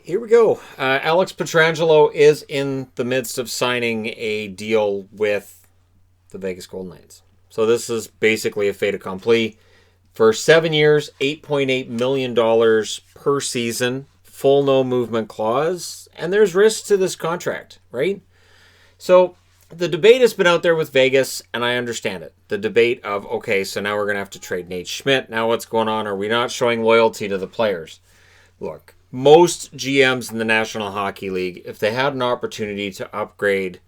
Here we go. Alex Pietrangelo is in the midst of signing a deal with the Vegas Golden Knights. So this is basically a fait accompli. For 7 years, $8.8 million per season, full no movement clause, and there's risks to this contract, right? So the debate has been out there with Vegas, and I understand it. The debate of, okay, so now we're going to have to trade Nate Schmidt. Now what's going on? Are we not showing loyalty to the players? Look, most GMs in the National Hockey League, if they had an opportunity to upgrade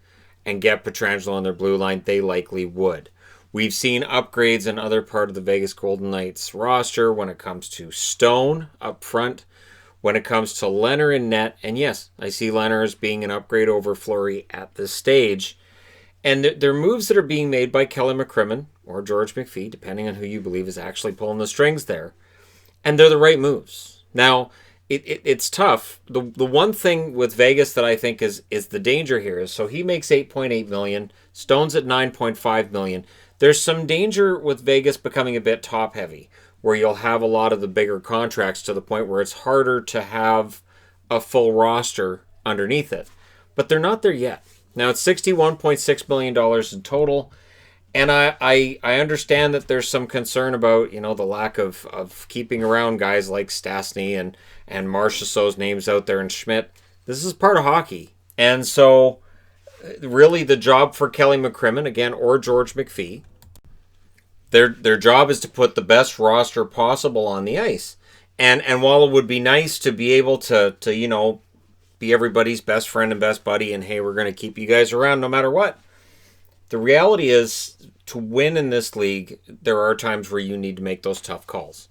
and get Pietrangelo on their blue line, they likely would. We've seen upgrades in other part of the Vegas Golden Knights roster when it comes to Stone up front, when it comes to Leonard in net. And yes, I see Leonard as being an upgrade over Fleury at this stage. And there are moves that are being made by Kelly McCrimmon or George McPhee, depending on who you believe is actually pulling the strings there. And they're the right moves. Now, it's tough. The one thing with Vegas that I think is the danger here is, so he makes $8.8 million, Stone's at $9.5 million. There's some danger with Vegas becoming a bit top heavy, where you'll have a lot of the bigger contracts to the point where it's harder to have a full roster underneath it. But they're not there yet. Now it's $61.6 million in total. And I understand that there's some concern about, the lack of keeping around guys like Stastny and Marchessault's names out there and Schmidt. This is part of hockey. And so really the job for Kelly McCrimmon, again, or George McPhee, their job is to put the best roster possible on the ice. And while it would be nice to be able to be everybody's best friend and best buddy and, hey, we're going to keep you guys around no matter what, the reality is, to win in this league, there are times where you need to make those tough calls.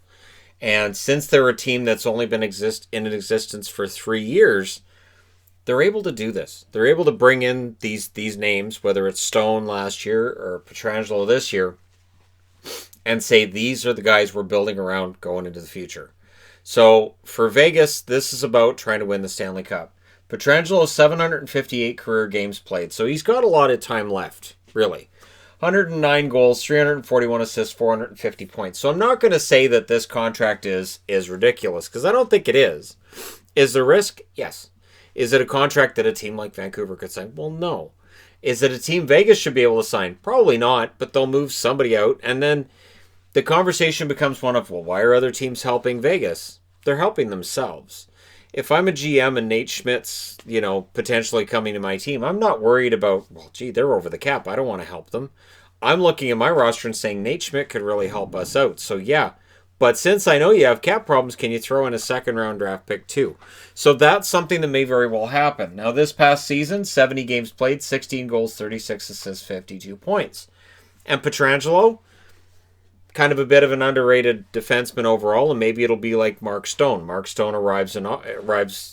And since they're a team that's only been in existence for 3 years, they're able to do this. They're able to bring in these names, whether it's Stone last year or Pietrangelo this year, and say these are the guys we're building around going into the future. So for Vegas, this is about trying to win the Stanley Cup. Pietrangelo, 758 career games played, so he's got a lot of time left, really. 109 goals, 341 assists, 450 points. So I'm not going to say that this contract is ridiculous, because I don't think it is. Is there risk? Yes. Is it a contract that a team like Vancouver could sign? Well, no. Is it a team Vegas should be able to sign? Probably not, but they'll move somebody out, and then the conversation becomes one of, well, why are other teams helping Vegas? They're helping themselves. If I'm a GM and Nate Schmidt's, potentially coming to my team, I'm not worried about, well, gee, they're over the cap. I don't want to help them. I'm looking at my roster and saying Nate Schmidt could really help us out. So, yeah. But since I know you have cap problems, can you throw in a second-round draft pick too? So that's something that may very well happen. Now, this past season, 70 games played, 16 goals, 36 assists, 52 points. And Pietrangelo, kind of a bit of an underrated defenseman overall, and maybe it'll be like Mark Stone. Mark Stone arrives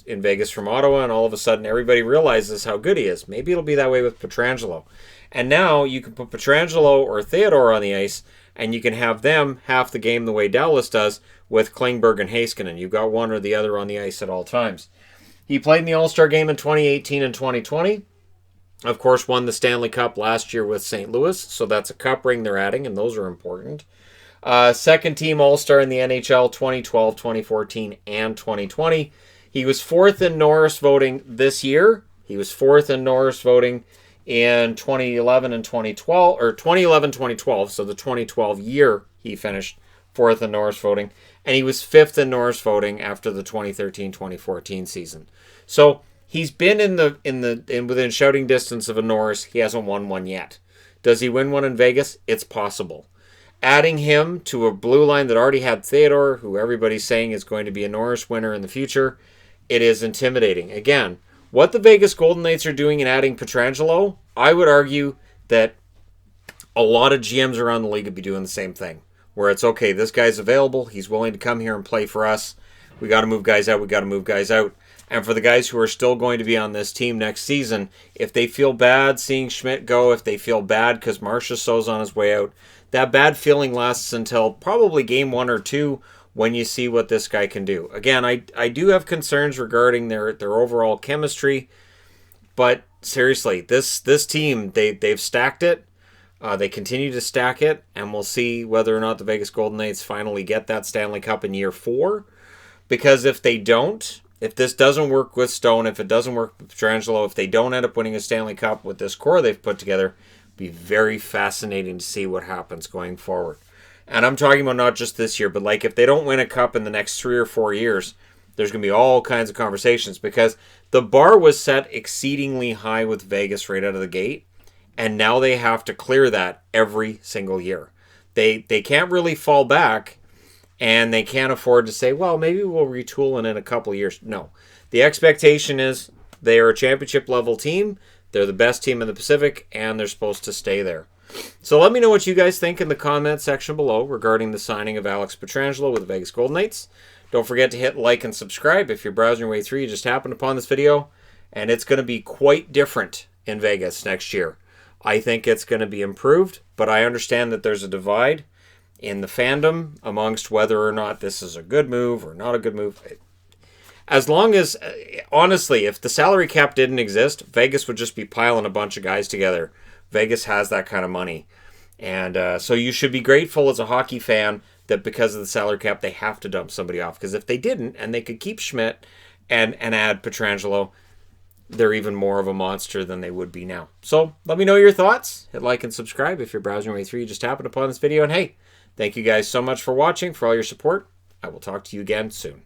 in Vegas from Ottawa, and all of a sudden everybody realizes how good he is. Maybe it'll be that way with Pietrangelo. And now you can put Pietrangelo or Theodore on the ice, and you can have them half the game the way Dallas does with Klingberg and Heiskanen. You've got one or the other on the ice at all times. He played in the All-Star game in 2018 and 2020. Of course, won the Stanley Cup last year with St. Louis, so that's a cup ring they're adding, and those are important. Second team All-Star in the NHL 2012, 2014, and 2020. He was fourth in Norris voting this year. He was fourth in Norris voting in 2011 and 2012, or 2011, 2012, so the 2012 year he finished fourth in Norris voting, and he was fifth in Norris voting after the 2013-2014 season. So he's been within shouting distance of a Norris. He hasn't won one yet. Does he win one in Vegas? It's possible. Adding him to a blue line that already had Theodore, who everybody's saying is going to be a Norris winner in the future, it is intimidating. Again, what the Vegas Golden Knights are doing in adding Pietrangelo, I would argue that a lot of GMs around the league would be doing the same thing. Where it's, okay, this guy's available, he's willing to come here and play for us, we got to move guys out, And for the guys who are still going to be on this team next season, if they feel bad seeing Schmidt go, if they feel bad because Marchessault's on his way out, that bad feeling lasts until probably game 1 or 2 when you see what this guy can do. Again, I do have concerns regarding their overall chemistry, but seriously, this team, they've stacked it. They continue to stack it, and we'll see whether or not the Vegas Golden Knights finally get that Stanley Cup in year 4. Because if they don't, if this doesn't work with Stone, if it doesn't work with Pietrangelo, if they don't end up winning a Stanley Cup with this core they've put together, be very fascinating to see what happens going forward. And I'm talking about not just this year, but like if they don't win a cup in the next 3 or 4 years, there's going to be all kinds of conversations because the bar was set exceedingly high with Vegas right out of the gate, and now they have to clear that every single year. They can't really fall back, and they can't afford to say, well, maybe we'll retool in a couple of years. No. The expectation is they are a championship level team. They're the best team in the Pacific, and they're supposed to stay there. So let me know what you guys think in the comment section below regarding the signing of Alex Pietrangelo with the Vegas Golden Knights. Don't forget to hit like and subscribe if you're browsing your way through. You just happened upon this video, and it's going to be quite different in Vegas next year. I think it's going to be improved, but I understand that there's a divide in the fandom amongst whether or not this is a good move or not a good move. As long as, honestly, if the salary cap didn't exist, Vegas would just be piling a bunch of guys together. Vegas has that kind of money. And so you should be grateful as a hockey fan that because of the salary cap, they have to dump somebody off. Because if they didn't, and they could keep Schmidt and add Pietrangelo, they're even more of a monster than they would be now. So let me know your thoughts. Hit like and subscribe if you're browsing your way through. You just happened upon this video. And hey, thank you guys so much for watching, for all your support. I will talk to you again soon.